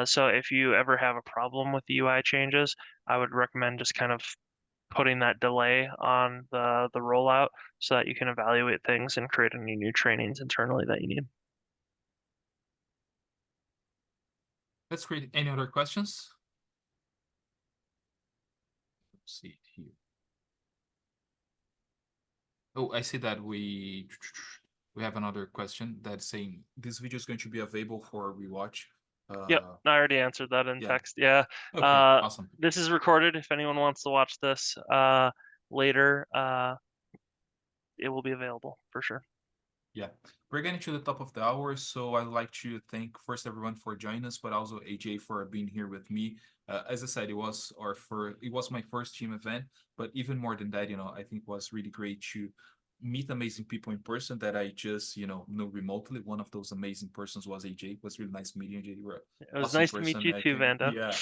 So if you ever have a problem with the UI changes, I would recommend just kind of putting that delay on the rollout so that you can evaluate things and create any new trainings internally that you need. Let's create any other questions. Let's see it here. Oh, I see that we have another question that's saying this video is going to be available for rewatch. Yep, I already answered that in Yeah. text. Yeah. Okay, awesome. This is recorded. If anyone wants to watch this later, it will be available for sure. Yeah, we're getting to the top of the hour, so I'd like to thank first everyone for joining us, but also AJ for being here with me. As I said, it was my first team event, but even more than that, I think it was really great to meet amazing people in person that I just know remotely. One of those amazing persons was AJ. It was really nice meeting you, AJ. You were an It was awesome nice to meet person. you I too, think, Vanda. yeah.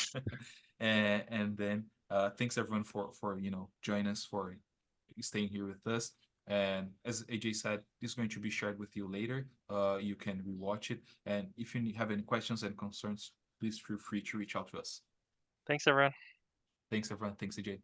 And then Thanks everyone for joining us, for staying here with us. And as AJ said, this is going to be shared with you later. You can rewatch it. And if you have any questions and concerns, please feel free to reach out to us. Thanks, everyone. Thanks everyone. Thanks AJ.